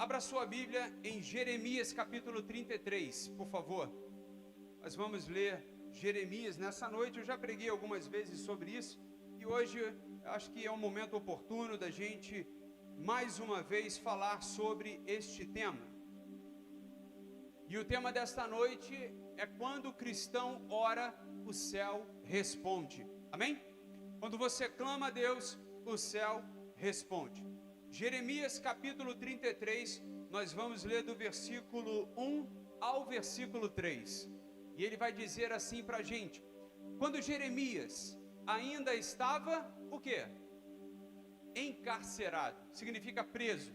Abra sua Bíblia em Jeremias capítulo 33, por favor. Nós vamos ler Jeremias nessa noite. Eu já preguei algumas vezes sobre isso e hoje acho que é um momento oportuno da gente mais uma vez falar sobre este tema. E o tema desta noite é: quando o cristão ora, o céu responde. Amém? Quando você clama a Deus, o céu responde. Jeremias capítulo 33, nós vamos ler do versículo 1 ao versículo 3. E ele vai dizer assim para a gente: quando Jeremias ainda estava, o quê? Encarcerado, significa preso,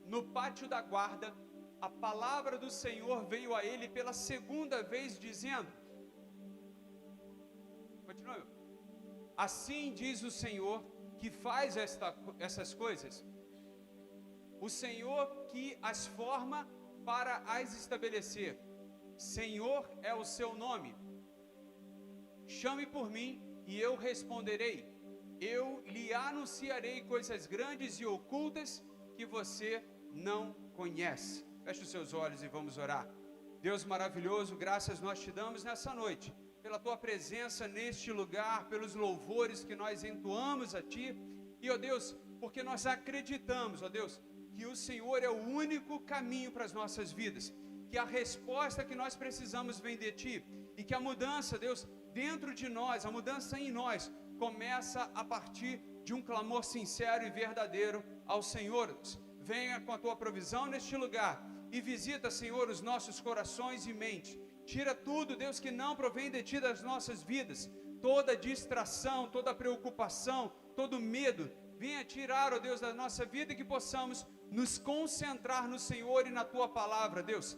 no pátio da guarda, a palavra do Senhor veio a ele pela segunda vez dizendo, continua, assim diz o Senhor que faz essas coisas, o Senhor que as forma para as estabelecer, Senhor é o seu nome, chame por mim e eu responderei, eu lhe anunciarei coisas grandes e ocultas que você não conhece. Feche os seus olhos e vamos orar. Deus maravilhoso, graças nós te damos nessa noite, pela tua presença neste lugar, pelos louvores que nós entoamos a ti, e ó Deus, porque nós acreditamos, ó Deus, que o Senhor é o único caminho para as nossas vidas, que a resposta que nós precisamos vem de ti, e que a mudança, Deus, dentro de nós, a mudança em nós, começa a partir de um clamor sincero e verdadeiro ao Senhor. Venha com a tua provisão neste lugar, e visita, Senhor, os nossos corações e mente. Tira tudo, Deus, que não provém de ti das nossas vidas, toda distração, toda preocupação, todo medo, venha tirar, ó Deus, da nossa vida, e que possamos nos concentrar no Senhor e na tua palavra, Deus,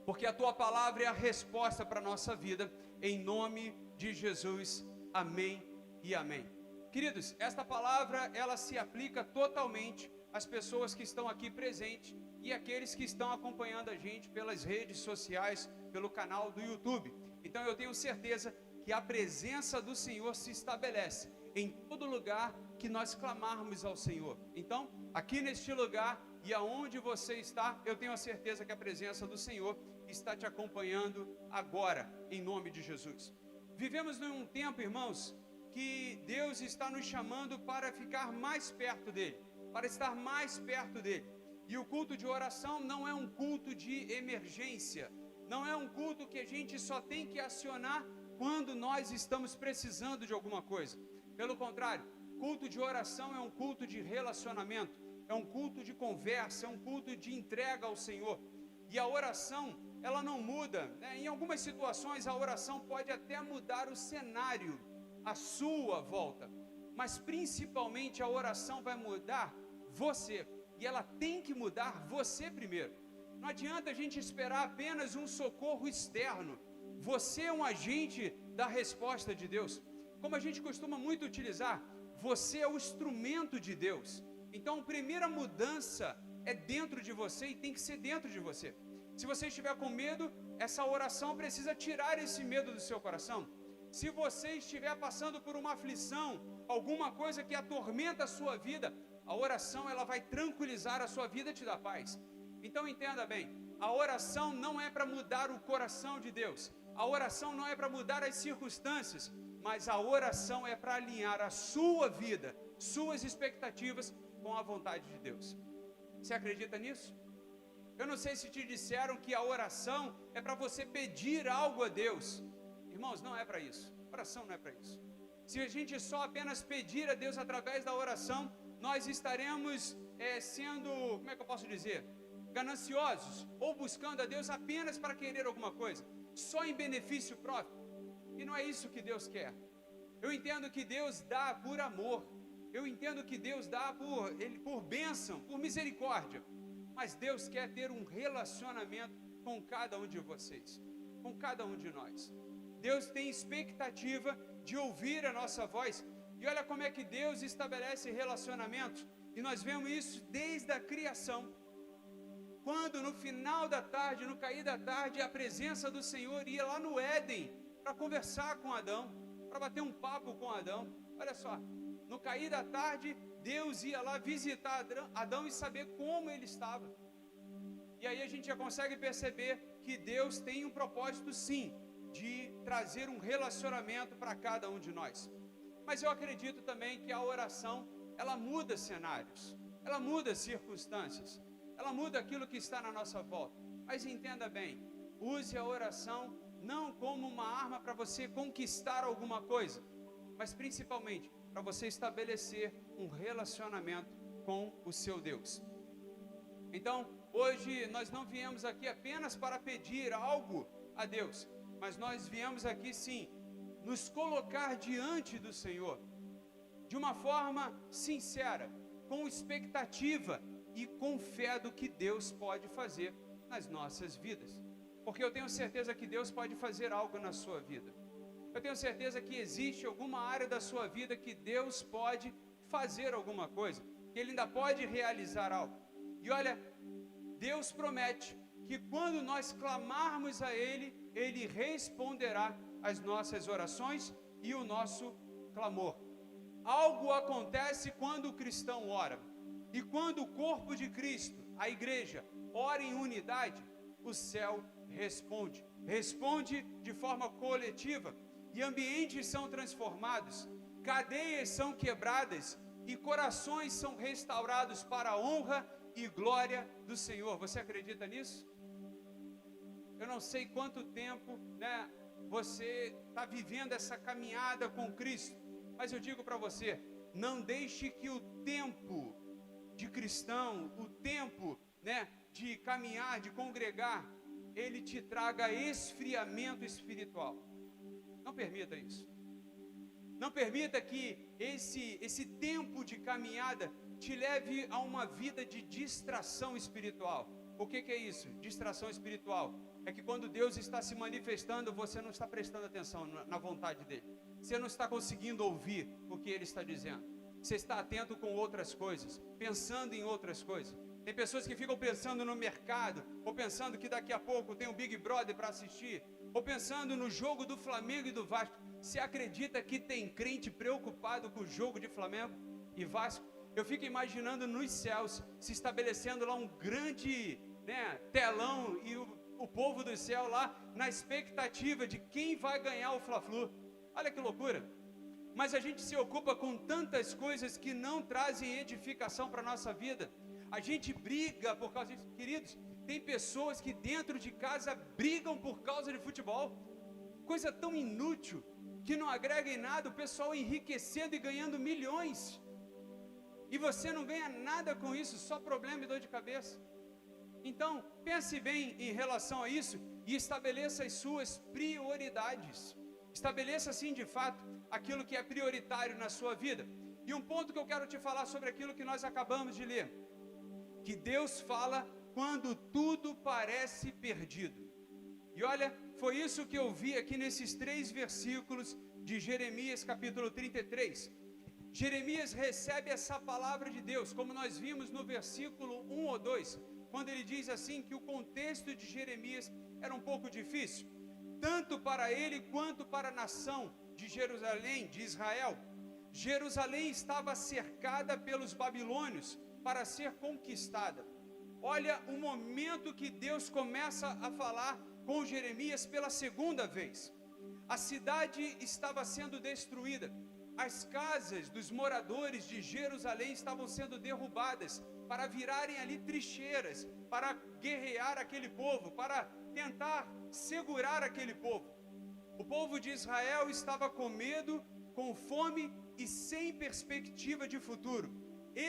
porque a tua palavra é a resposta para a nossa vida, em nome de Jesus, amém e amém. Queridos, esta palavra, ela se aplica totalmente às pessoas que estão aqui presentes e aqueles que estão acompanhando a gente pelas redes sociais, pelo canal do YouTube. Então eu tenho certeza que a presença do Senhor se estabelece em todo lugar que nós clamarmos ao Senhor. Então, aqui neste lugar e aonde você está, eu tenho a certeza que a presença do Senhor está te acompanhando agora, em nome de Jesus. Vivemos num tempo, irmãos, que Deus está nos chamando para ficar mais perto dEle, para estar mais perto dEle. E o culto de oração não é um culto de emergência, não é um culto que a gente só tem que acionar quando nós estamos precisando de alguma coisa. Pelo contrário, culto de oração é um culto de relacionamento, é um culto de conversa, é um culto de entrega ao Senhor. E a oração, ela não muda, né? Em algumas situações a oração pode até mudar o cenário à sua volta, mas principalmente a oração vai mudar você, e ela tem que mudar você primeiro. Não adianta a gente esperar apenas um socorro externo, você é um agente da resposta de Deus. Como a gente costuma muito utilizar, você é o instrumento de Deus. Então a primeira mudança é dentro de você e tem que ser dentro de você. Se você estiver com medo, essa oração precisa tirar esse medo do seu coração. Se você estiver passando por uma aflição, alguma coisa que atormenta a sua vida, a oração ela vai tranquilizar a sua vida e te dar paz. Então entenda bem, a oração não é para mudar o coração de Deus, a oração não é para mudar as circunstâncias, mas a oração é para alinhar a sua vida, suas expectativas com a vontade de Deus. Você acredita nisso? Eu não sei se te disseram que a oração é para você pedir algo a Deus. Irmãos, não é para isso. Oração não é para isso. Se a gente só apenas pedir a Deus através da oração, nós estaremos sendo, como é que eu posso dizer, gananciosos, ou buscando a Deus apenas para querer alguma coisa, só em benefício próprio. E não é isso que Deus quer. Eu entendo que Deus dá por amor, eu entendo que Deus dá por bênção, por misericórdia, mas Deus quer ter um relacionamento com cada um de vocês, com cada um de nós. Deus tem expectativa de ouvir a nossa voz, e olha como é que Deus estabelece relacionamentos, e nós vemos isso desde a criação, quando no final da tarde, no cair da tarde, a presença do Senhor ia lá no Éden, para conversar com Adão, para bater um papo com Adão. Olha só, No cair da tarde, Deus ia lá visitar Adão e saber como ele estava. E aí a gente já consegue perceber que Deus tem um propósito, sim, de trazer um relacionamento para cada um de nós. Mas eu acredito também que a oração, ela muda cenários, ela muda circunstâncias, ela muda aquilo que está na nossa volta. Mas entenda bem, use a oração não como uma arma para você conquistar alguma coisa, mas principalmente para você estabelecer um relacionamento com o seu Deus. Então, hoje nós não viemos aqui apenas para pedir algo a Deus, mas nós viemos aqui sim, nos colocar diante do Senhor, de uma forma sincera, com expectativa e com fé do que Deus pode fazer nas nossas vidas. Porque eu tenho certeza que Deus pode fazer algo na sua vida. Eu tenho certeza que existe alguma área da sua vida que Deus pode fazer alguma coisa, que Ele ainda pode realizar algo. E olha, Deus promete que quando nós clamarmos a Ele, Ele responderá às nossas orações e o nosso clamor. Algo acontece quando o cristão ora. E quando o corpo de Cristo, a igreja, ora em unidade, o céu responde. Responde de forma coletiva. E ambientes são transformados, cadeias são quebradas e corações são restaurados para a honra e glória do Senhor. Você acredita nisso? Eu não sei quanto tempo, você está vivendo essa caminhada com Cristo, mas eu digo para você, não deixe que o tempo de cristão, o tempo, de caminhar, de congregar, ele te traga esfriamento espiritual. Não permita isso. Não permita que esse tempo de caminhada te leve a uma vida de distração espiritual. O que é isso? Distração espiritual. É que quando Deus está se manifestando, você não está prestando atenção na vontade dEle. Você não está conseguindo ouvir o que Ele está dizendo. Você está atento com outras coisas, pensando em outras coisas. Tem pessoas que ficam pensando no mercado, ou pensando que daqui a pouco tem um Big Brother para assistir, ou pensando no jogo do Flamengo e do Vasco. Você acredita que tem crente preocupado com o jogo de Flamengo e Vasco? Eu fico imaginando nos céus, se estabelecendo lá um grande telão e o povo do céu lá na expectativa de quem vai ganhar o Fla-Flu. Olha que loucura. Mas a gente se ocupa com tantas coisas que não trazem edificação para a nossa vida. A gente briga por causa disso. Queridos, tem pessoas que dentro de casa brigam por causa de futebol. Coisa tão inútil, que não agrega em nada, o pessoal enriquecendo e ganhando milhões. E você não ganha nada com isso, só problema e dor de cabeça. Então, pense bem em relação a isso e estabeleça as suas prioridades. Estabeleça, sim, de fato, aquilo que é prioritário na sua vida. E um ponto que eu quero te falar sobre aquilo que nós acabamos de ler. Que Deus fala quando tudo parece perdido. E olha, foi isso que eu vi aqui nesses 3 versículos de Jeremias capítulo 33. Jeremias recebe essa palavra de Deus, como nós vimos no versículo 1 ou 2, quando ele diz assim que o contexto de Jeremias era um pouco difícil, tanto para ele quanto para a nação de Jerusalém, de Israel. Jerusalém estava cercada pelos babilônios para ser conquistada. Olha o momento que Deus começa a falar com Jeremias pela segunda vez. A cidade estava sendo destruída. As casas dos moradores de Jerusalém estavam sendo derrubadas para virarem ali trincheiras, para guerrear aquele povo, para tentar segurar aquele povo. O povo de Israel estava com medo, com fome e sem perspectiva de futuro.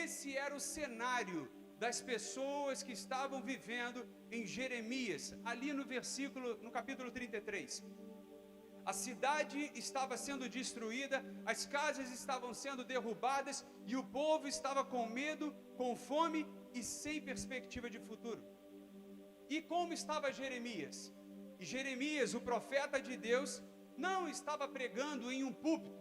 Esse era o cenário das pessoas que estavam vivendo em Jeremias, ali no capítulo 33. A cidade estava sendo destruída, as casas estavam sendo derrubadas e o povo estava com medo, com fome e sem perspectiva de futuro. E como estava Jeremias? E Jeremias, o profeta de Deus, não estava pregando em um púlpito.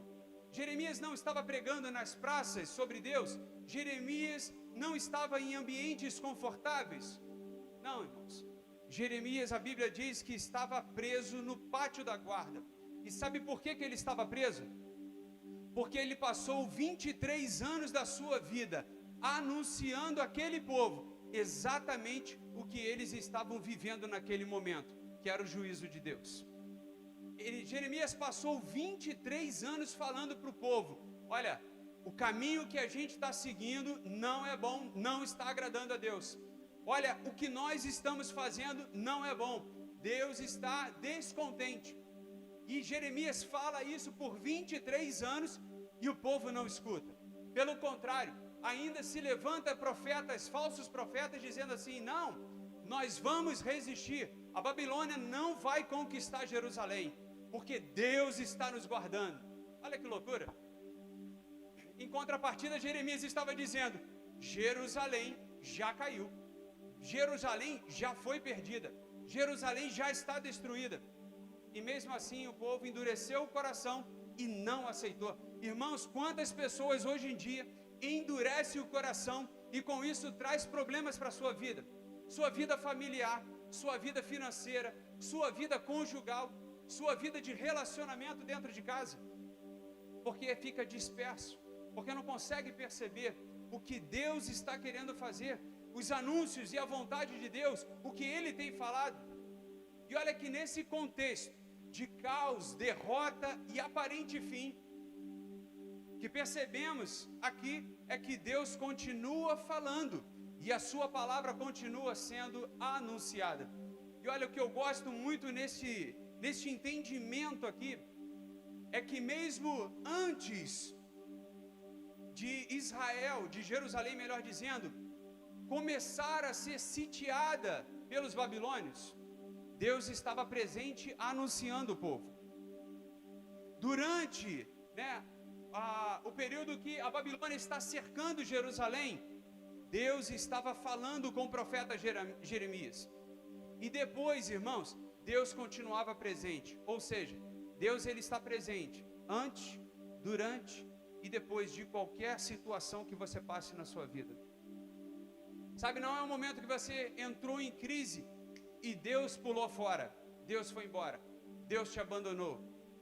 Jeremias não estava pregando nas praças sobre Deus. Jeremias não estava em ambientes confortáveis. Não, irmãos. Jeremias, a Bíblia diz que estava preso no pátio da guarda. E sabe por que ele estava preso? porque ele passou 23 anos da sua vida anunciando àquele povo exatamente o que eles estavam vivendo naquele momento, que era o juízo de Deus. Jeremias passou 23 anos falando para o povo: olha, o caminho que a gente está seguindo não é bom, não está agradando a Deus. Olha, o que nós estamos fazendo não é bom, Deus está descontente. E Jeremias fala isso por 23 anos e o povo não escuta. Pelo contrário, ainda se levanta profetas, falsos profetas, dizendo assim: não, nós vamos resistir, a Babilônia não vai conquistar Jerusalém, porque Deus está nos guardando. Olha que loucura. Em contrapartida, Jeremias estava dizendo: Jerusalém já caiu, Jerusalém já foi perdida, Jerusalém já está destruída. E mesmo assim o povo endureceu o coração e não aceitou. Irmãos, quantas pessoas hoje em dia endurecem o coração e com isso traz problemas para a sua vida familiar, sua vida financeira, sua vida conjugal, sua vida de relacionamento dentro de casa, porque fica disperso, porque não consegue perceber o que Deus está querendo fazer, os anúncios e a vontade de Deus, o que Ele tem falado. E olha que nesse contexto de caos, derrota e aparente fim, que percebemos aqui é que Deus continua falando e a sua palavra continua sendo anunciada. E olha, o que eu gosto muito nesse entendimento aqui é que mesmo antes de Israel, de Jerusalém, melhor dizendo, começar a ser sitiada pelos babilônios, Deus estava presente anunciando o povo. Durante o período que a Babilônia está cercando Jerusalém, Deus estava falando com o profeta Jeremias. E depois, irmãos, Deus continuava presente. Ou seja, Deus ele está presente antes, durante e depois de qualquer situação que você passe na sua vida. Sabe, não é um momento que você entrou em crise e Deus pulou fora, Deus foi embora, Deus te abandonou.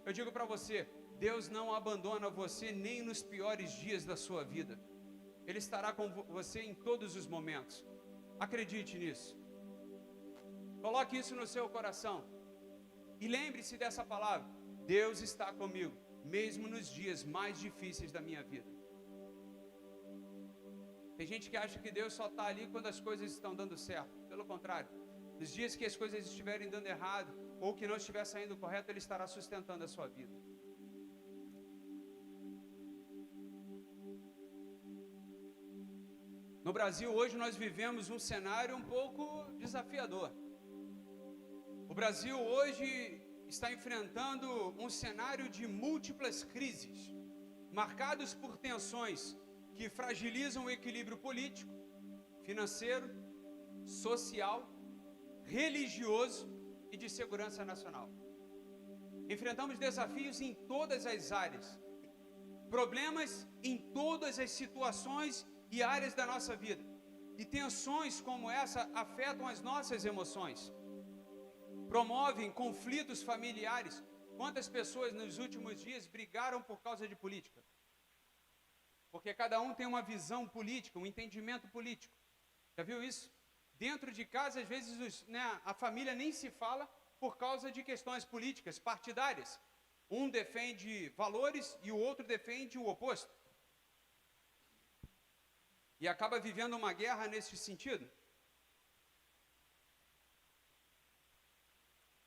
Eu digo para você, Deus não abandona você nem nos piores dias da sua vida. Ele estará com você em todos os momentos. Acredite nisso. Coloque isso no seu coração. E lembre-se dessa palavra: Deus está comigo, mesmo nos dias mais difíceis da minha vida. Tem gente que acha que Deus só está ali quando as coisas estão dando certo. Pelo contrário, nos dias que as coisas estiverem dando errado, ou que não estiver saindo correto, Ele estará sustentando a sua vida. No Brasil, hoje, nós vivemos um cenário um pouco desafiador. O Brasil, hoje, está enfrentando um cenário de múltiplas crises, marcados por tensões que fragilizam o equilíbrio político, financeiro, social, religioso e de segurança nacional. Enfrentamos desafios em todas as áreas, problemas em todas as situações e áreas da nossa vida. E tensões como essa afetam as nossas emoções, promovem conflitos familiares. Quantas pessoas nos últimos dias brigaram por causa de política? Porque cada um tem uma visão política, um entendimento político. Já viu isso? Dentro de casa, às vezes, a família nem se fala por causa de questões políticas, partidárias. Um defende valores e o outro defende o oposto. E acaba vivendo uma guerra nesse sentido.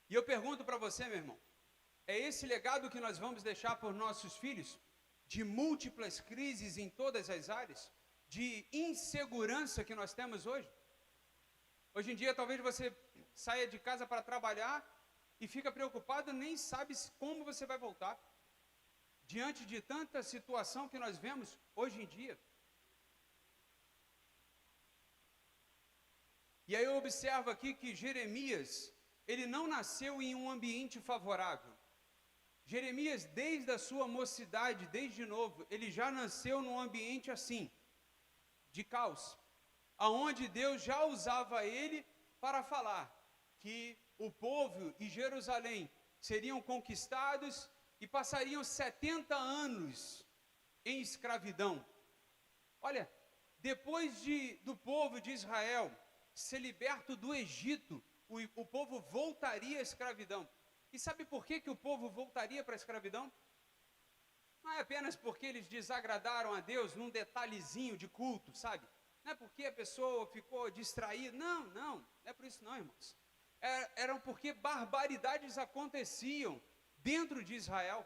E eu pergunto para você, meu irmão, é esse legado que nós vamos deixar para os nossos filhos? De múltiplas crises em todas as áreas? De insegurança que nós temos hoje? Hoje em dia, talvez você saia de casa para trabalhar e fica preocupado, nem sabe como você vai voltar. Diante de tanta situação que nós vemos hoje em dia. E aí eu observo aqui que Jeremias, ele não nasceu em um ambiente favorável. Jeremias, desde a sua mocidade, desde novo, ele já nasceu num ambiente assim, de caos, aonde Deus já usava ele para falar que o povo e Jerusalém seriam conquistados e passariam 70 anos em escravidão. Olha, depois do povo de Israel ser liberto do Egito, o povo voltaria à escravidão. E sabe por que o povo voltaria para a escravidão? Não é apenas porque eles desagradaram a Deus num detalhezinho de culto, sabe? Não é porque a pessoa ficou distraída. Não é por isso não, irmãos. Eram porque barbaridades aconteciam dentro de Israel.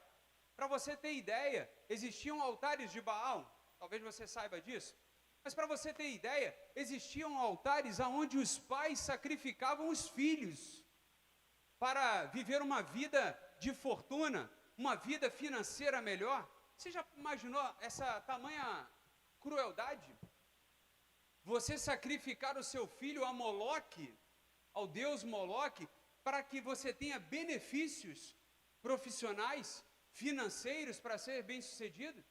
Para você ter ideia, existiam altares de Baal, talvez você saiba disso. Mas para você ter ideia, existiam altares onde os pais sacrificavam os filhos para viver uma vida de fortuna, uma vida financeira melhor. Você já imaginou essa tamanha crueldade? Você sacrificar o seu filho a Moloque, ao deus Moloque, para que você tenha benefícios profissionais, financeiros, para ser bem-sucedido?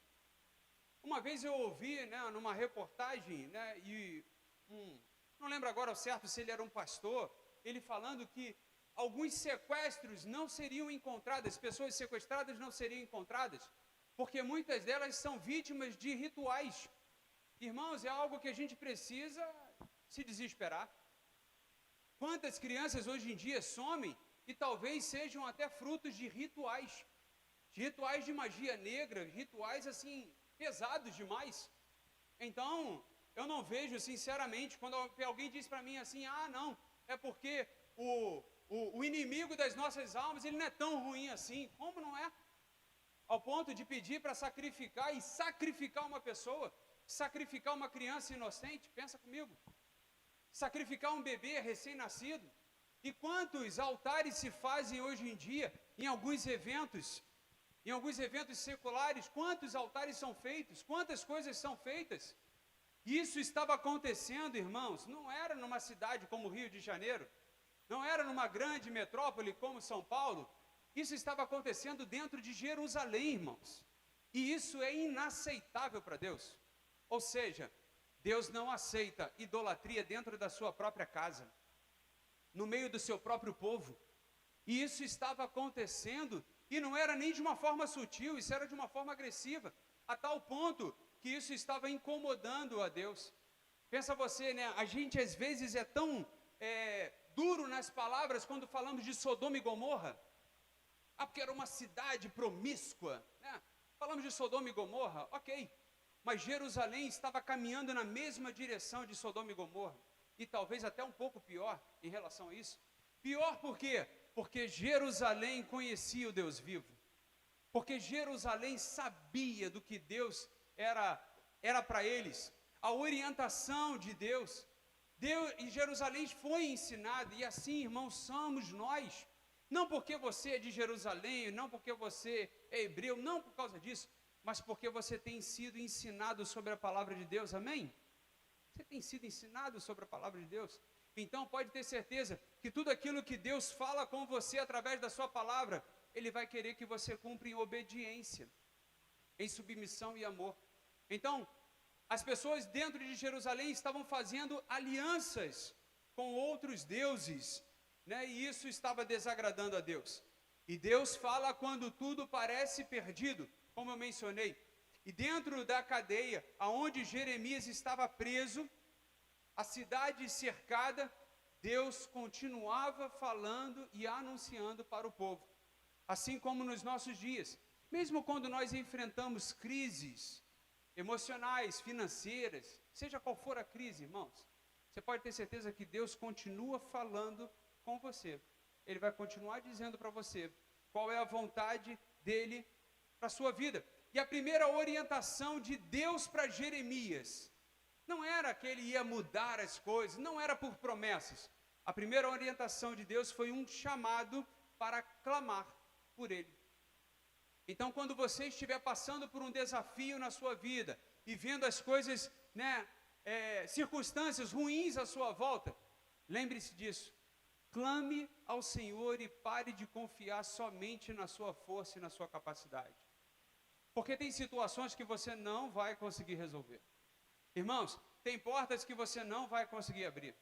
Uma vez eu ouvi, numa reportagem, não lembro agora ao certo se ele era um pastor, ele falando que alguns sequestros não seriam encontradas, pessoas sequestradas não seriam encontradas, porque muitas delas são vítimas de rituais. Irmãos, é algo que a gente precisa se desesperar. Quantas crianças hoje em dia somem e talvez sejam até frutos de rituais de magia negra, rituais assim, pesados demais. Então, eu não vejo, sinceramente, quando alguém diz para mim assim, não, é porque o inimigo das nossas almas, ele não é tão ruim assim. Como não é? Ao ponto de pedir para sacrificar e sacrificar uma pessoa, sacrificar uma criança inocente, pensa comigo. Sacrificar um bebê recém-nascido. E quantos altares se fazem hoje em dia, em alguns eventos seculares, quantos altares são feitos, quantas coisas são feitas. Isso estava acontecendo, irmãos, não era numa cidade como Rio de Janeiro, não era numa grande metrópole como São Paulo, isso estava acontecendo dentro de Jerusalém, irmãos. E isso é inaceitável para Deus. Ou seja, Deus não aceita idolatria dentro da sua própria casa, no meio do seu próprio povo. E isso estava acontecendo, e não era nem de uma forma sutil, isso era de uma forma agressiva, a tal ponto que isso estava incomodando a Deus. Pensa você, a gente às vezes é tão duro nas palavras quando falamos de Sodoma e Gomorra. Porque era uma cidade promíscua, Falamos de Sodoma e Gomorra, ok. Mas Jerusalém estava caminhando na mesma direção de Sodoma e Gomorra. E talvez até um pouco pior em relação a isso. Pior por quê? Porque Jerusalém conhecia o Deus vivo. Porque Jerusalém sabia do que Deus era para eles. A orientação de Deus. Em Jerusalém foi ensinado. E assim, irmãos, somos nós. Não porque você é de Jerusalém, não porque você é hebreu, não por causa disso, mas porque você tem sido ensinado sobre a palavra de Deus, amém? Você tem sido ensinado sobre a palavra de Deus. Então pode ter certeza que tudo aquilo que Deus fala com você através da sua palavra, Ele vai querer que você cumpra em obediência, em submissão e amor. Então, as pessoas dentro de Jerusalém estavam fazendo alianças com outros deuses, e isso estava desagradando a Deus. E Deus fala quando tudo parece perdido, como eu mencionei. E dentro da cadeia, aonde Jeremias estava preso, a cidade cercada, Deus continuava falando e anunciando para o povo. Assim como nos nossos dias, mesmo quando nós enfrentamos crises emocionais, financeiras, seja qual for a crise, irmãos, você pode ter certeza que Deus continua falando com você. Ele vai continuar dizendo para você qual é a vontade dele para a sua vida. E a primeira orientação de Deus para Jeremias não era que ele ia mudar as coisas, não era por promessas. A primeira orientação de Deus foi um chamado para clamar por ele. Então, quando você estiver passando por um desafio na sua vida e vendo as coisas, circunstâncias ruins à sua volta, lembre-se disso. Clame ao Senhor e pare de confiar somente na sua força e na sua capacidade. Porque tem situações que você não vai conseguir resolver. Irmãos, tem portas que você não vai conseguir abrir.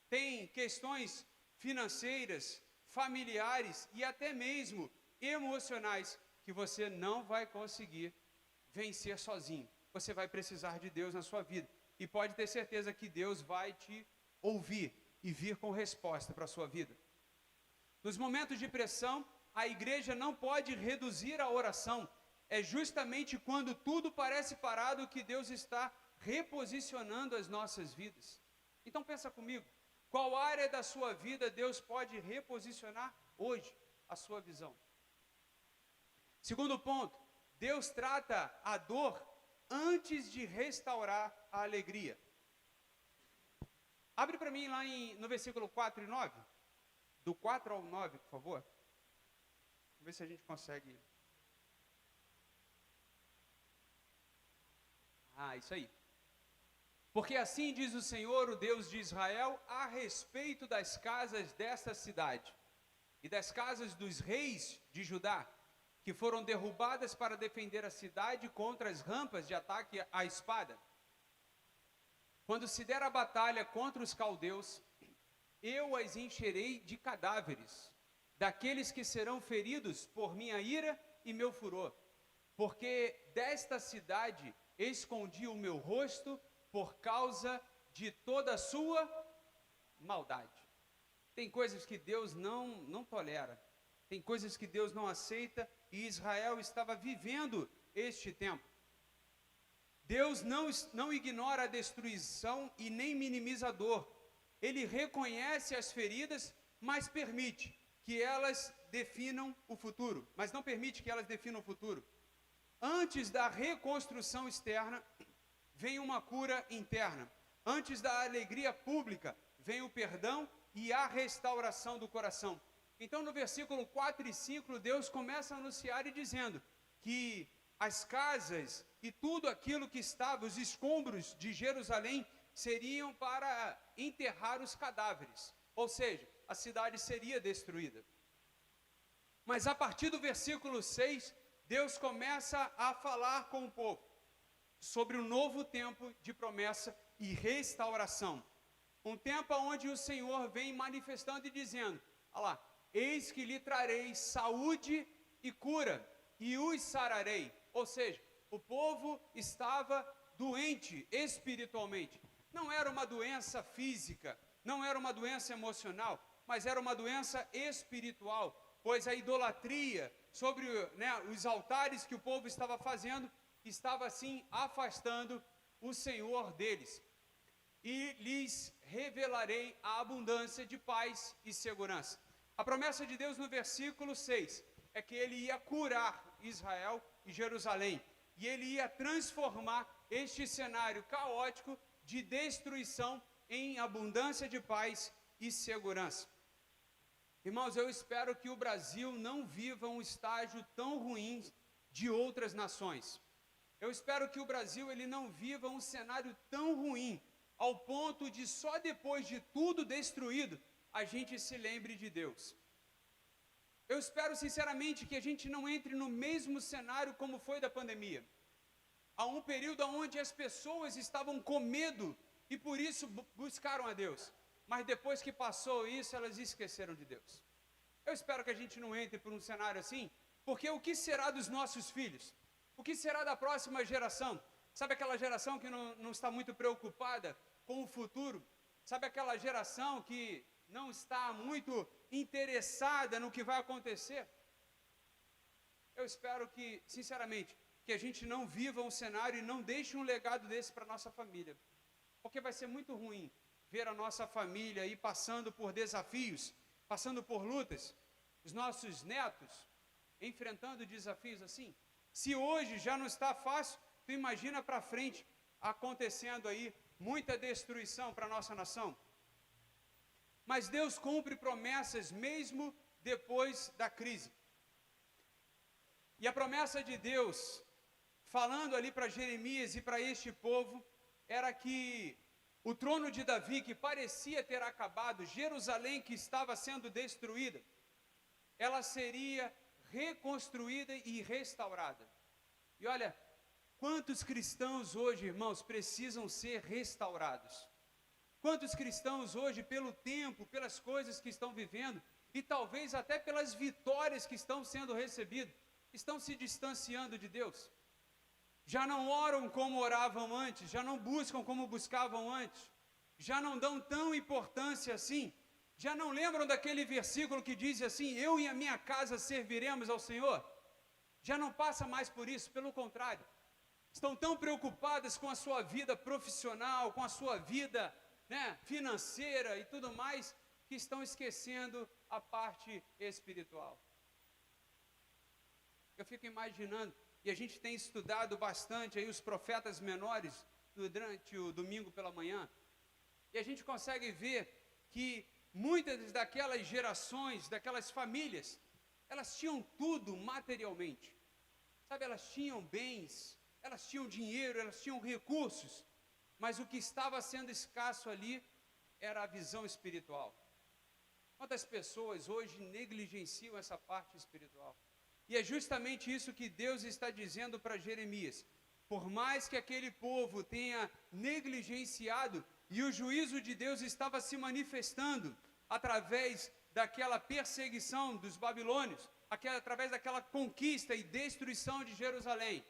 Tem questões financeiras, familiares e até mesmo emocionais que você não vai conseguir vencer sozinho. Você vai precisar de Deus na sua vida. E pode ter certeza que Deus vai te ouvir e vir com resposta para a sua vida. Nos momentos de pressão, a igreja não pode reduzir a oração. É justamente quando tudo parece parado que Deus está reposicionando as nossas vidas. Então pensa comigo, qual área da sua vida Deus pode reposicionar hoje a sua visão? Segundo ponto, Deus trata a dor antes de restaurar a alegria. Abre para mim lá no versículo 4 e 9. Do 4 ao 9, por favor. Vamos ver se a gente consegue. Isso aí. Porque assim diz o Senhor, o Deus de Israel, a respeito das casas desta cidade e das casas dos reis de Judá, que foram derrubadas para defender a cidade contra as rampas de ataque à espada. Quando se der a batalha contra os caldeus, eu as encherei de cadáveres, daqueles que serão feridos por minha ira e meu furor, porque desta cidade escondi o meu rosto por causa de toda a sua maldade. Tem coisas que Deus não tolera, tem coisas que Deus não aceita, e Israel estava vivendo este tempo. Deus não ignora a destruição e nem minimiza a dor. Ele reconhece as feridas, mas permite que elas definam o futuro. Mas não permite que elas definam o futuro. Antes da reconstrução externa, vem uma cura interna. Antes da alegria pública, vem o perdão e a restauração do coração. Então, no versículo 4 e 5, Deus começa a anunciar e dizendo que as casas e tudo aquilo que estava, os escombros de Jerusalém, seriam para enterrar os cadáveres. Ou seja, a cidade seria destruída. Mas a partir do versículo 6, Deus começa a falar com o povo sobre um novo tempo de promessa e restauração. Um tempo onde o Senhor vem manifestando e dizendo, olha lá, eis que lhe trarei saúde e cura, e os sararei. Ou seja, o povo estava doente espiritualmente. Não era uma doença física, não era uma doença emocional, mas era uma doença espiritual, pois a idolatria sobre os altares que o povo estava fazendo, estava assim afastando o Senhor deles. E lhes revelarei a abundância de paz e segurança. A promessa de Deus no versículo 6 é que ele ia curar Israel e Jerusalém, e ele ia transformar este cenário caótico de destruição em abundância de paz e segurança. Irmãos, eu espero que o Brasil não viva um estágio tão ruim de outras nações. Eu espero que o Brasil ele não viva um cenário tão ruim, ao ponto de só depois de tudo destruído, a gente se lembre de Deus. Eu espero sinceramente que a gente não entre no mesmo cenário como foi da pandemia. Há um período onde as pessoas estavam com medo e por isso buscaram a Deus. Mas depois que passou isso, elas esqueceram de Deus. Eu espero que a gente não entre por um cenário assim, porque o que será dos nossos filhos? O que será da próxima geração? Sabe aquela geração que não está muito preocupada com o futuro? Sabe aquela geração que não está muito interessada no que vai acontecer? Eu espero que, sinceramente, que a gente não viva um cenário e não deixe um legado desse para a nossa família. Porque vai ser muito ruim ver a nossa família aí passando por desafios, passando por lutas, os nossos netos enfrentando desafios assim. Se hoje já não está fácil, tu imagina para frente acontecendo aí muita destruição para a nossa nação. Mas Deus cumpre promessas mesmo depois da crise. E a promessa de Deus, falando ali para Jeremias e para este povo, era que o trono de Davi, que parecia ter acabado, Jerusalém que estava sendo destruída, ela seria reconstruída e restaurada. E olha, quantos cristãos hoje, irmãos, precisam ser restaurados? Quantos cristãos hoje, pelo tempo, pelas coisas que estão vivendo, e talvez até pelas vitórias que estão sendo recebidas, estão se distanciando de Deus? já não oram como oravam antes, já não buscam como buscavam antes, já não dão tão importância assim, já não lembram daquele versículo que diz assim: eu e a minha casa serviremos ao Senhor? Já não passa mais por isso, pelo contrário, estão tão preocupadas com a sua vida profissional, com a sua vida, né, financeira e tudo mais, que estão esquecendo a parte espiritual. Eu fico imaginando, e a gente tem estudado bastante aí os profetas menores durante o domingo pela manhã, e a gente consegue ver que muitas daquelas gerações, daquelas famílias, elas tinham tudo materialmente, sabe, elas tinham bens, elas tinham dinheiro, elas tinham recursos, mas o que estava sendo escasso ali era a visão espiritual. Quantas pessoas hoje negligenciam essa parte espiritual? E é justamente isso que Deus está dizendo para Jeremias. Por mais que aquele povo tenha negligenciado, e o juízo de Deus estava se manifestando através daquela perseguição dos babilônios, através daquela conquista e destruição de Jerusalém,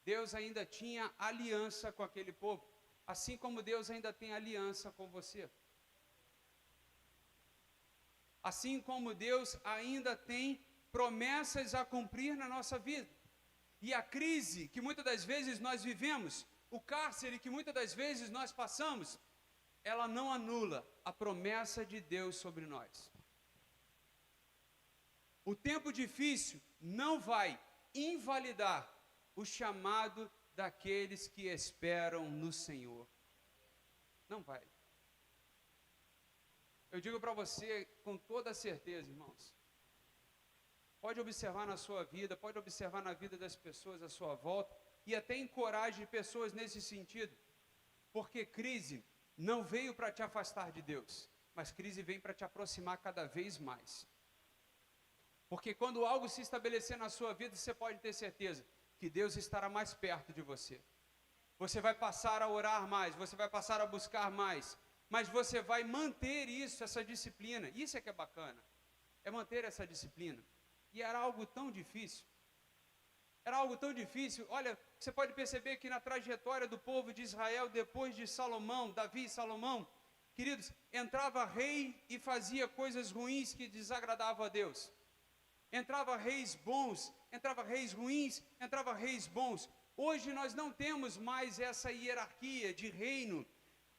Deus ainda tinha aliança com aquele povo, assim como Deus ainda tem aliança com você. Assim como Deus ainda tem promessas a cumprir na nossa vida. E a crise que muitas das vezes nós vivemos, o cárcere que muitas das vezes nós passamos, ela não anula a promessa de Deus sobre nós. O tempo difícil não vai invalidar o chamado daqueles que esperam no Senhor. Não vai. Eu digo para você com toda certeza, irmãos, pode observar na sua vida, pode observar na vida das pessoas à sua volta, e até encoraje pessoas nesse sentido, porque crise não veio para te afastar de Deus, mas crise vem para te aproximar cada vez mais. Porque quando algo se estabelecer na sua vida, você pode ter certeza que Deus estará mais perto de você. Você vai passar a orar mais, você vai passar a buscar mais, mas você vai manter isso, essa disciplina. Isso é que é bacana, é manter essa disciplina. E era algo tão difícil. Era algo tão difícil. Olha, você pode perceber que na trajetória do povo de Israel, depois de Salomão, Davi e Salomão, queridos, entrava rei e fazia coisas ruins que desagradavam a Deus. Entrava reis bons, entrava reis ruins, entrava reis bons. Hoje nós não temos mais essa hierarquia de reino.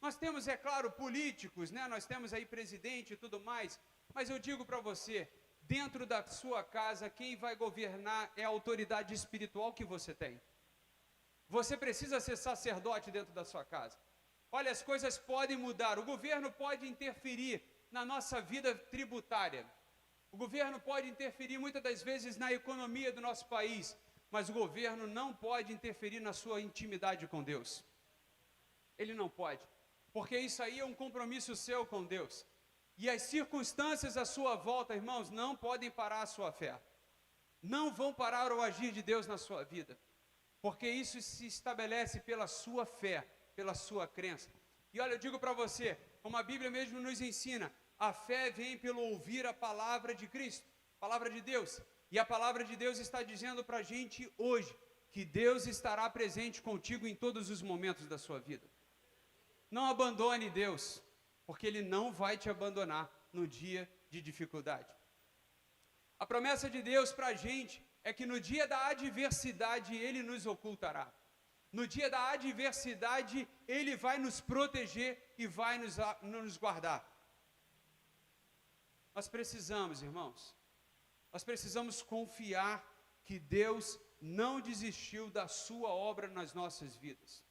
Nós temos, é claro, políticos, né? Nós temos aí presidente e tudo mais. Mas eu digo para você, dentro da sua casa, quem vai governar é a autoridade espiritual que você tem. Você precisa ser sacerdote dentro da sua casa. Olha, as coisas podem mudar. O governo pode interferir na nossa vida tributária. O governo pode interferir muitas das vezes na economia do nosso país, mas o governo não pode interferir na sua intimidade com Deus. Ele não pode, porque isso aí é um compromisso seu com Deus. E as circunstâncias à sua volta, irmãos, não podem parar a sua fé. Não vão parar o agir de Deus na sua vida, porque isso se estabelece pela sua fé, pela sua crença. E olha, eu digo para você, como a Bíblia mesmo nos ensina, a fé vem pelo ouvir a palavra de Cristo, a palavra de Deus. E a palavra de Deus está dizendo para a gente hoje, que Deus estará presente contigo em todos os momentos da sua vida. Não abandone Deus, porque Ele não vai te abandonar no dia de dificuldade. A promessa de Deus para a gente é que no dia da adversidade Ele nos ocultará. No dia da adversidade Ele vai nos proteger e vai nos guardar. Nós precisamos, irmãos, nós precisamos confiar que Deus não desistiu da sua obra nas nossas vidas.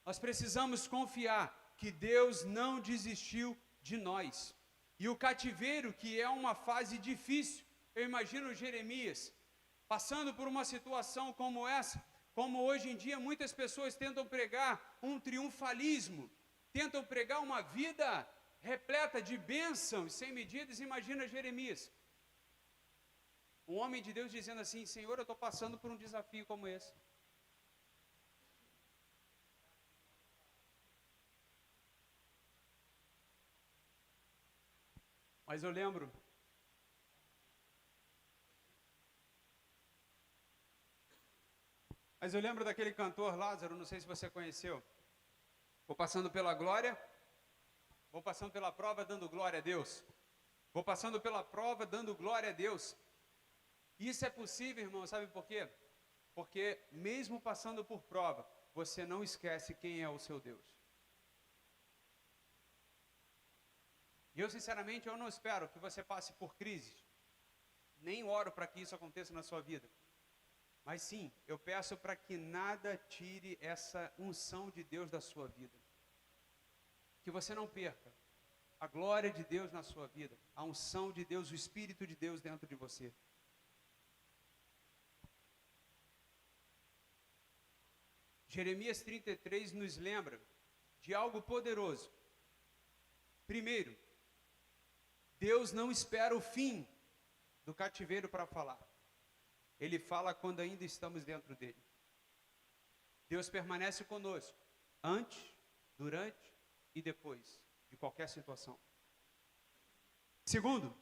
Nós precisamos confiar que Deus não desistiu de nós. E o cativeiro, que é uma fase difícil, eu imagino Jeremias passando por uma situação como essa, como hoje em dia muitas pessoas tentam pregar um triunfalismo, tentam pregar uma vida repleta de bênçãos sem medidas. Imagina Jeremias, um homem de Deus dizendo assim: Senhor, eu estou passando por um desafio como esse. Mas eu lembro Mas eu lembro daquele cantor Lázaro, não sei se você conheceu. Vou passando pela glória, vou passando pela prova dando glória a Deus. Vou passando pela prova dando glória a Deus. Isso é possível, irmão, sabe por quê? Porque mesmo passando por prova, você não esquece quem é o seu Deus. E eu, sinceramente, eu não espero que você passe por crises. Nem oro para que isso aconteça na sua vida. Mas sim, eu peço para que nada tire essa unção de Deus da sua vida. Que você não perca a glória de Deus na sua vida, a unção de Deus, o Espírito de Deus dentro de você. Jeremias 33 nos lembra de algo poderoso. Primeiro, Deus não espera o fim do cativeiro para falar. Ele fala quando ainda estamos dentro dele. Deus permanece conosco, antes, durante e depois de qualquer situação. Segundo,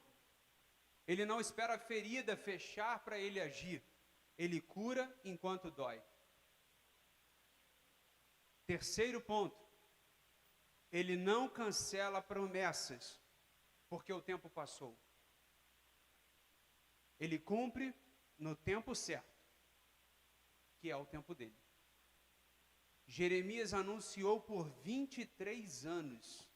Ele não espera a ferida fechar para Ele agir. Ele cura enquanto dói. Terceiro ponto, Ele não cancela promessas, porque o tempo passou. Ele cumpre no tempo certo, que é o tempo dele. Jeremias anunciou por 23 anos.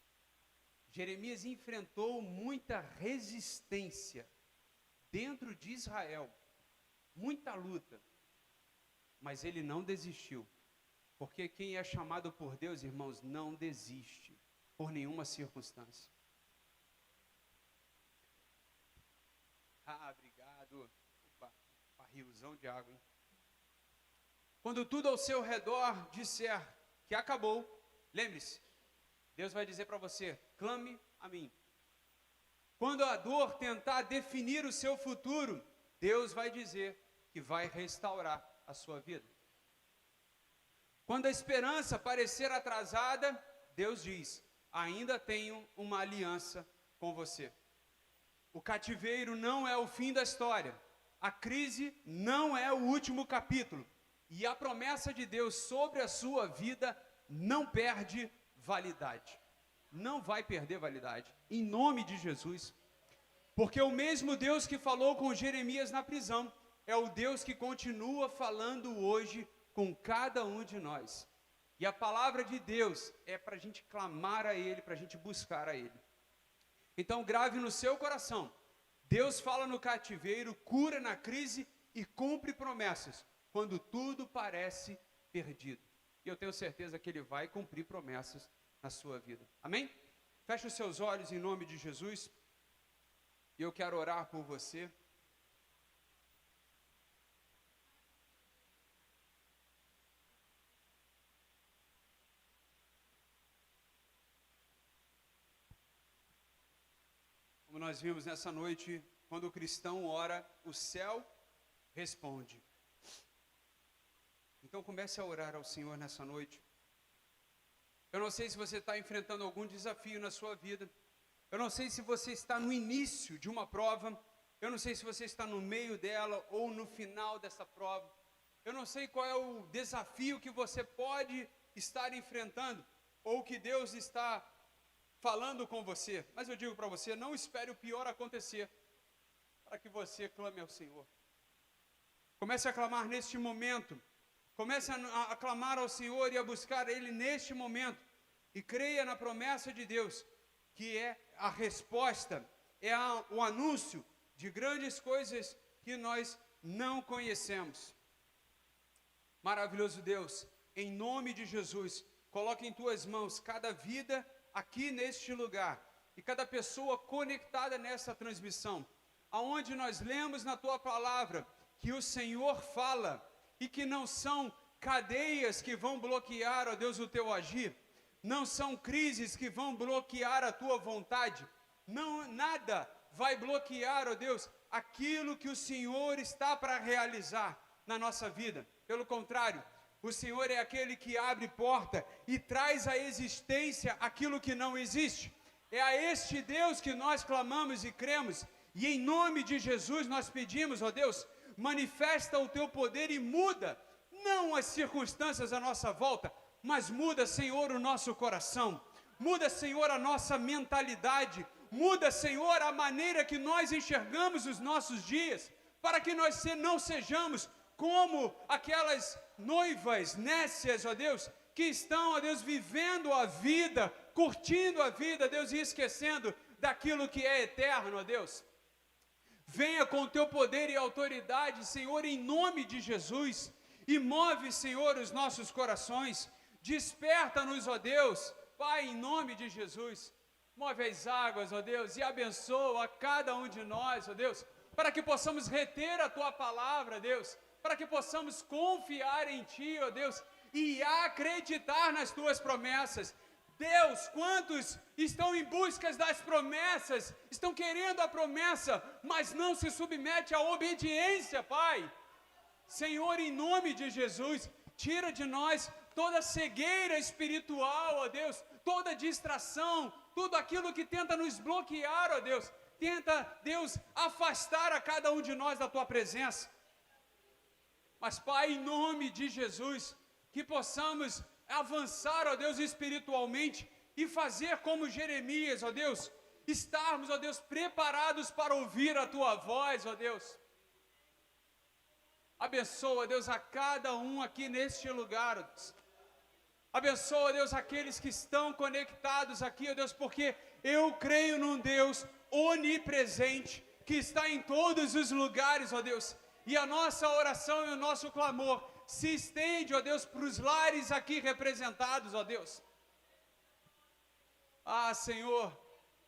Jeremias enfrentou muita resistência dentro de Israel, muita luta, mas ele não desistiu. Porque quem é chamado por Deus, irmãos, não desiste por nenhuma circunstância. Obrigado. Opa, barrilzão de água, hein? Quando tudo ao seu redor disser que acabou, lembre-se, Deus vai dizer para você, clame a mim. Quando a dor tentar definir o seu futuro, Deus vai dizer que vai restaurar a sua vida. Quando a esperança parecer atrasada, Deus diz, ainda tenho uma aliança com você. O cativeiro não é o fim da história. A crise não é o último capítulo. E a promessa de Deus sobre a sua vida não perde validade. Não vai perder validade. Em nome de Jesus. Porque o mesmo Deus que falou com Jeremias na prisão, é o Deus que continua falando hoje com cada um de nós. E a palavra de Deus é para a gente clamar a Ele, para a gente buscar a Ele. Então grave no seu coração, Deus fala no cativeiro, cura na crise e cumpre promessas, quando tudo parece perdido. E eu tenho certeza que Ele vai cumprir promessas na sua vida. Amém? Feche os seus olhos em nome de Jesus. E eu quero orar por você. Como nós vimos nessa noite, quando o cristão ora, o céu responde. Então comece a orar ao Senhor nessa noite. Eu não sei se você está enfrentando algum desafio na sua vida. Eu não sei se você está no início de uma prova. Eu não sei se você está no meio dela ou no final dessa prova. Eu não sei qual é o desafio que você pode estar enfrentando ou que Deus está falando com você, mas eu digo para você, não espere o pior acontecer, para que você clame ao Senhor. Comece a clamar neste momento, comece a clamar ao Senhor e a buscar Ele neste momento, e creia na promessa de Deus, que é a resposta, é o anúncio de grandes coisas que nós não conhecemos. Maravilhoso Deus, em nome de Jesus, coloque em Tuas mãos cada vida aqui neste lugar, e cada pessoa conectada nessa transmissão, aonde nós lemos na Tua palavra, que o Senhor fala, e que não são cadeias que vão bloquear, ó Deus, o Teu agir, não são crises que vão bloquear a Tua vontade, não, nada vai bloquear, ó Deus, aquilo que o Senhor está para realizar na nossa vida, pelo contrário, o Senhor é aquele que abre porta e traz à existência aquilo que não existe. É a este Deus que nós clamamos e cremos. E em nome de Jesus nós pedimos, ó Deus, manifesta o Teu poder e muda. não as circunstâncias à nossa volta, mas muda, Senhor, o nosso coração. Muda, Senhor, a nossa mentalidade. Muda, Senhor, a maneira que nós enxergamos os nossos dias, para que nós não sejamos como aquelas noivas nécias, ó Deus, que estão, ó Deus, vivendo a vida, curtindo a vida, Deus, e esquecendo daquilo que é eterno, ó Deus. Venha com o teu poder e autoridade, Senhor, em nome de Jesus, e move, Senhor, os nossos corações. Desperta-nos, ó Deus, Pai, em nome de Jesus. Move as águas, ó Deus, e abençoa a cada um de nós, ó Deus, para que possamos reter a Tua palavra, Deus, para que possamos confiar em Ti, ó Deus, e acreditar nas Tuas promessas. Deus, quantos estão em busca das promessas, estão querendo a promessa, mas não se submete à obediência, Pai. Senhor, em nome de Jesus, tira de nós toda cegueira espiritual, ó Deus, toda distração, tudo aquilo que tenta nos bloquear, ó Deus, tenta, Deus, afastar a cada um de nós da Tua presença. Mas, Pai, em nome de Jesus, que possamos avançar, ó Deus, espiritualmente e fazer como Jeremias, ó Deus, estarmos, ó Deus, preparados para ouvir a Tua voz, ó Deus. Abençoa, Deus, a cada um aqui neste lugar, ó Deus. Abençoa, Deus, aqueles que estão conectados aqui, ó Deus, porque eu creio num Deus onipresente, que está em todos os lugares, ó Deus, e a nossa oração e o nosso clamor se estende, ó Deus, para os lares aqui representados, ó Deus. Ah, Senhor,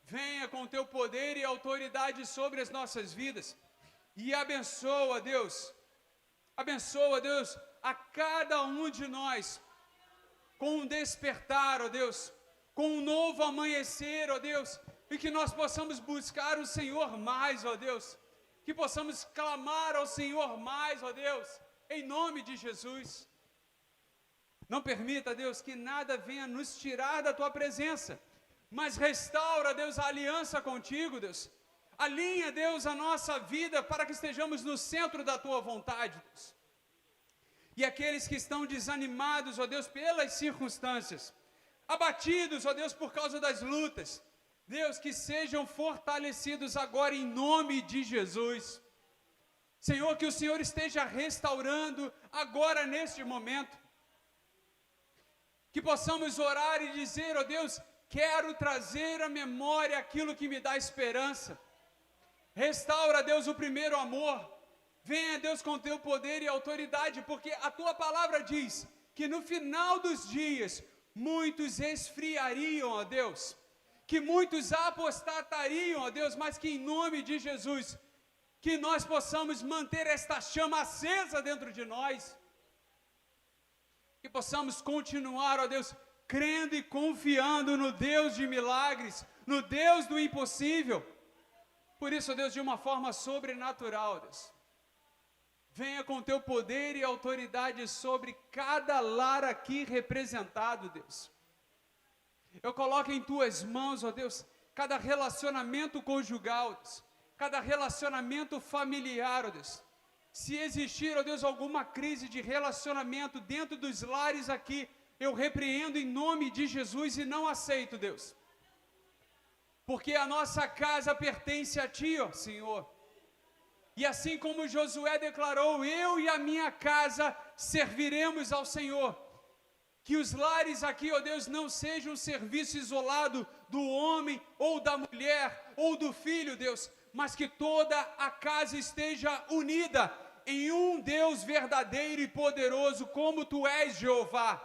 venha com Teu poder e autoridade sobre as nossas vidas, e abençoa, Deus, a cada um de nós, com um despertar, ó Deus, com um novo amanhecer, ó Deus, e que nós possamos buscar o Senhor mais, ó Deus, que possamos clamar ao Senhor mais, ó Deus, em nome de Jesus. Não permita, Deus, que nada venha nos tirar da Tua presença, mas restaura, Deus, a aliança contigo, Deus. Alinha, Deus, a nossa vida para que estejamos no centro da Tua vontade, Deus. E aqueles que estão desanimados, ó Deus, pelas circunstâncias, abatidos, ó Deus, por causa das lutas, Deus, que sejam fortalecidos agora em nome de Jesus. Senhor, que o Senhor esteja restaurando agora neste momento. Que possamos orar e dizer, ó Deus, quero trazer à memória aquilo que me dá esperança. Restaura, Deus, o primeiro amor. Venha, Deus, com Teu poder e autoridade, porque a Tua palavra diz que no final dos dias, muitos esfriariam, ó Deus, que muitos apostatariam, ó Deus, mas que em nome de Jesus, que nós possamos manter esta chama acesa dentro de nós, que possamos continuar, ó Deus, crendo e confiando no Deus de milagres, no Deus do impossível. Por isso, Deus, de uma forma sobrenatural, Deus, venha com Teu poder e autoridade sobre cada lar aqui representado, Deus. Eu coloco em Tuas mãos, ó Deus, cada relacionamento conjugal, Deus, cada relacionamento familiar, ó Deus. Se existir, ó Deus, alguma crise de relacionamento dentro dos lares aqui, eu repreendo em nome de Jesus e não aceito, Deus. Porque a nossa casa pertence a Ti, ó Senhor. E assim como Josué declarou, eu e a minha casa serviremos ao Senhor. Que os lares aqui, ó Deus, não sejam um serviço isolado do homem ou da mulher ou do filho, Deus, mas que toda a casa esteja unida em um Deus verdadeiro e poderoso, como Tu és, Jeová.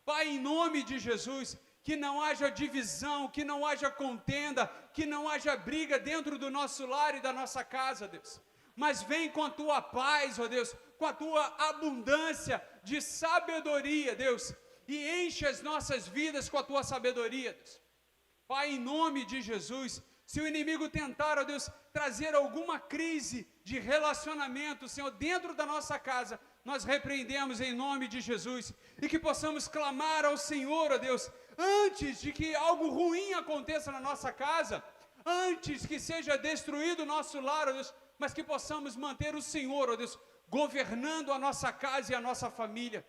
Pai, em nome de Jesus, que não haja divisão, que não haja contenda, que não haja briga dentro do nosso lar e da nossa casa, Deus. Mas vem com a Tua paz, ó Deus, com a Tua abundância de sabedoria, Deus, e enche as nossas vidas com a Tua sabedoria, Deus. Pai, em nome de Jesus, se o inimigo tentar, ó Deus, trazer alguma crise de relacionamento, Senhor, dentro da nossa casa, nós repreendemos em nome de Jesus, e que possamos clamar ao Senhor, ó Deus, antes de que algo ruim aconteça na nossa casa, antes que seja destruído o nosso lar, ó Deus, mas que possamos manter o Senhor, ó Deus, governando a nossa casa e a nossa família.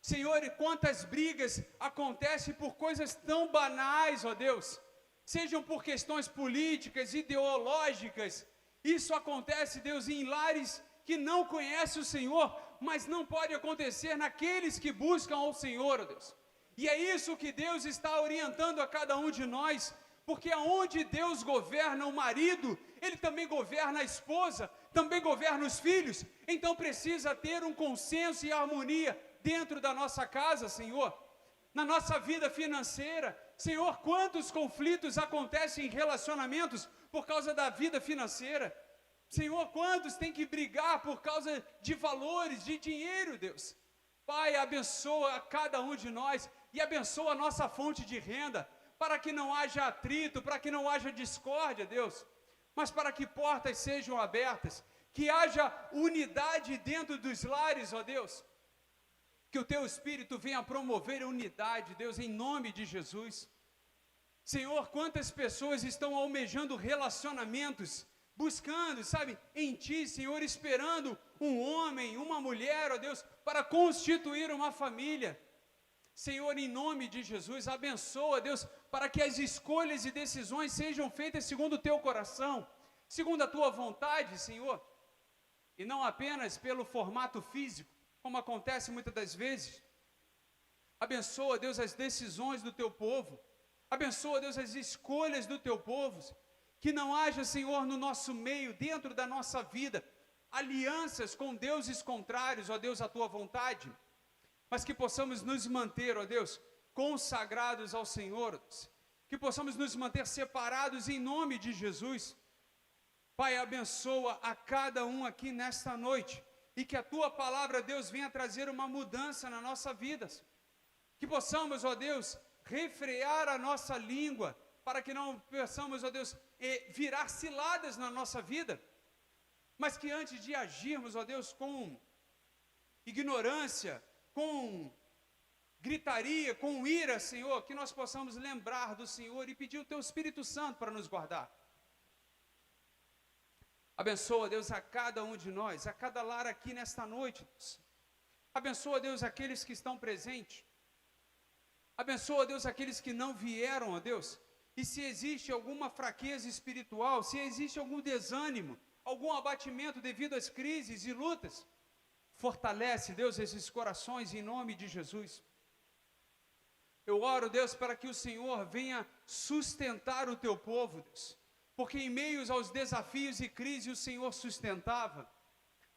Senhor, e quantas brigas acontecem por coisas tão banais, ó Deus, sejam por questões políticas, ideológicas. Isso acontece, Deus, em lares que não conhecem o Senhor, mas não pode acontecer naqueles que buscam ao Senhor, ó Deus. E é isso que Deus está orientando a cada um de nós, porque aonde Deus governa o marido, Ele também governa a esposa, também governa os filhos. Então precisa ter um consenso e harmonia dentro da nossa casa, Senhor, na nossa vida financeira. Senhor, quantos conflitos acontecem em relacionamentos por causa da vida financeira? Senhor, quantos têm que brigar por causa de valores, de dinheiro, Deus? Pai, abençoa a cada um de nós e abençoa a nossa fonte de renda, para que não haja atrito, para que não haja discórdia, Deus, mas para que portas sejam abertas, que haja unidade dentro dos lares, ó Deus. Que o Teu Espírito venha promover a unidade, Deus, em nome de Jesus. Senhor, quantas pessoas estão almejando relacionamentos, buscando, sabe, em Ti, Senhor, esperando um homem, uma mulher, ó Deus, para constituir uma família. Senhor, em nome de Jesus, abençoa, Deus, para que as escolhas e decisões sejam feitas segundo o Teu coração, segundo a Tua vontade, Senhor, e não apenas pelo formato físico, como acontece muitas das vezes. Abençoa, Deus, as decisões do Teu povo. Abençoa, Deus, as escolhas do Teu povo. Que não haja, Senhor, no nosso meio, dentro da nossa vida, alianças com deuses contrários, ó Deus, à Tua vontade. Mas que possamos nos manter, ó Deus, consagrados ao Senhor. Que possamos nos manter separados em nome de Jesus. Pai, abençoa a cada um aqui nesta noite. E que a Tua palavra, Deus, venha trazer uma mudança na nossa vida. Que possamos, ó Deus, refrear a nossa língua, para que não possamos, ó Deus, virar ciladas na nossa vida. Mas que antes de agirmos, ó Deus, com ignorância, com gritaria, com ira, Senhor, que nós possamos lembrar do Senhor e pedir o Teu Espírito Santo para nos guardar. Abençoa, Deus, a cada um de nós, a cada lar aqui nesta noite, Deus. Abençoa, Deus, aqueles que estão presentes. Abençoa, Deus, aqueles que não vieram, ó Deus. E se existe alguma fraqueza espiritual, se existe algum desânimo, algum abatimento devido às crises e lutas, fortalece, Deus, esses corações em nome de Jesus. Eu oro, Deus, para que o Senhor venha sustentar o Teu povo, Deus. Porque em meio aos desafios e crises o Senhor sustentava.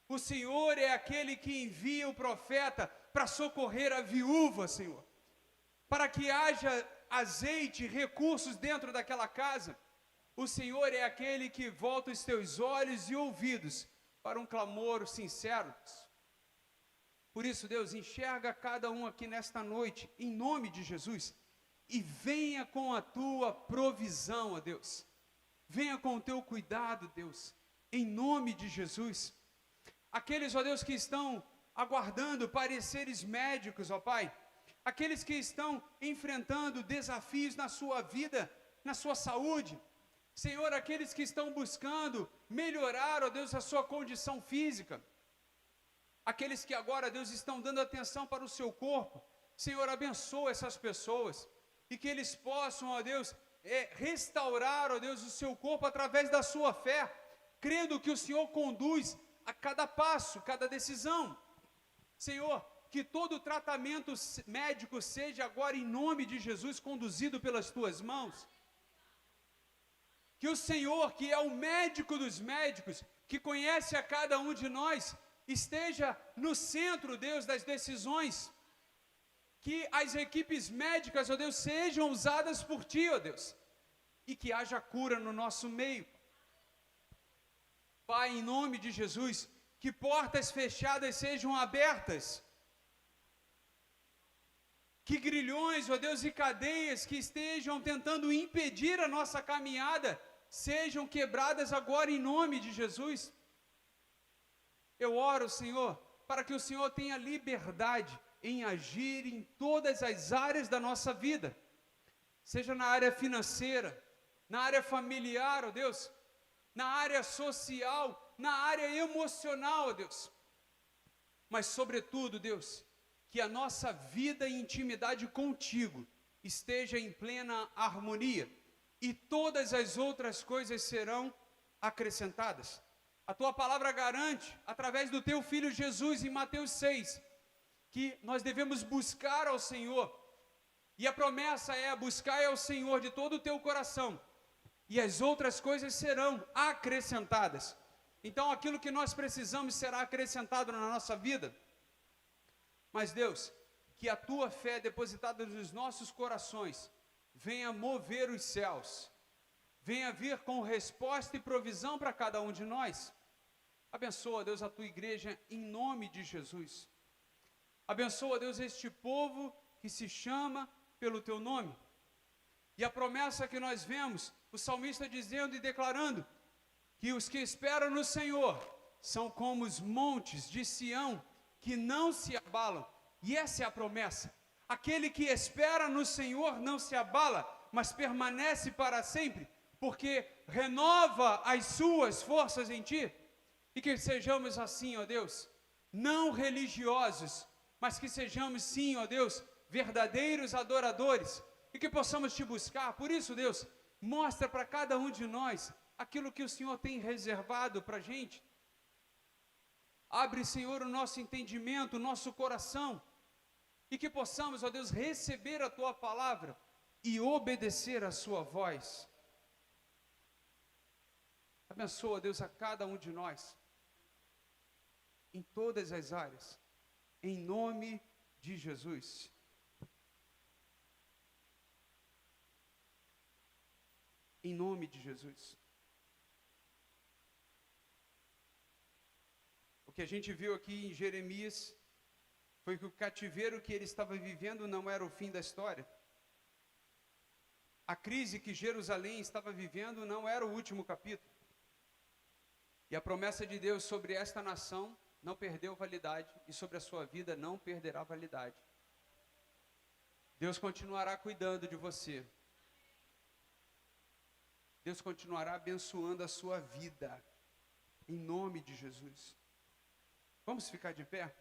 O Senhor é aquele que envia o profeta para socorrer a viúva, Senhor. Para que haja azeite, recursos dentro daquela casa. O Senhor é aquele que volta os teus olhos e ouvidos para um clamor sincero. Por isso, Deus, enxerga cada um aqui nesta noite, em nome de Jesus. E venha com a Tua provisão, ó Deus. Venha com o Teu cuidado, Deus, em nome de Jesus. Aqueles, ó Deus, que estão aguardando pareceres médicos, ó Pai. Aqueles que estão enfrentando desafios na sua vida, na sua saúde. Senhor, aqueles que estão buscando melhorar, ó Deus, a sua condição física. Aqueles que agora, Deus, estão dando atenção para o seu corpo. Senhor, abençoa essas pessoas. E que eles possam, ó Deus, restaurar, ó Deus, o seu corpo através da sua fé, crendo que o Senhor conduz a cada passo, cada decisão. Senhor, que todo tratamento médico seja agora em nome de Jesus conduzido pelas Tuas mãos. Que o Senhor, que é o médico dos médicos, que conhece a cada um de nós, esteja no centro, Deus, das decisões. Que as equipes médicas, ó Deus, sejam usadas por Ti, ó Deus. E que haja cura no nosso meio. Pai, em nome de Jesus, que portas fechadas sejam abertas. Que grilhões, ó Deus, e cadeias que estejam tentando impedir a nossa caminhada, sejam quebradas agora em nome de Jesus. Eu oro, Senhor, para que o Senhor tenha liberdade em agir em todas as áreas da nossa vida, seja na área financeira, na área familiar, ó Deus, na área social, na área emocional, Deus. Mas, sobretudo, Deus, que a nossa vida e intimidade contigo esteja em plena harmonia e todas as outras coisas serão acrescentadas. A tua palavra garante, através do teu Filho Jesus, em Mateus 6, que nós devemos buscar ao Senhor. E a promessa é: buscar ao Senhor de todo o teu coração, e as outras coisas serão acrescentadas. Então, aquilo que nós precisamos será acrescentado na nossa vida. Mas, Deus, que a tua fé depositada nos nossos corações venha mover os céus, venha vir com resposta e provisão para cada um de nós. Abençoa, Deus, a tua igreja em nome de Jesus. Abençoa, Deus, este povo que se chama pelo teu nome. E a promessa que nós vemos, o salmista dizendo e declarando, que os que esperam no Senhor são como os montes de Sião, que não se abalam. E essa é a promessa. Aquele que espera no Senhor não se abala, mas permanece para sempre, porque renova as suas forças em ti. E que sejamos assim, ó Deus, não religiosos, mas que sejamos sim, ó Deus, verdadeiros adoradores, e que possamos te buscar. Por isso, Deus, mostra para cada um de nós aquilo que o Senhor tem reservado para a gente. Abre, Senhor, o nosso entendimento, o nosso coração, e que possamos, ó Deus, receber a tua palavra e obedecer a sua voz. Abençoa, Deus, a cada um de nós, em todas as áreas, em nome de Jesus. Em nome de Jesus. O que a gente viu aqui em Jeremias foi que o cativeiro que ele estava vivendo não era o fim da história. A crise que Jerusalém estava vivendo não era o último capítulo. E a promessa de Deus sobre esta nação não perdeu validade, e sobre a sua vida não perderá validade. Deus continuará cuidando de você. Deus continuará abençoando a sua vida, em nome de Jesus. Vamos ficar de pé?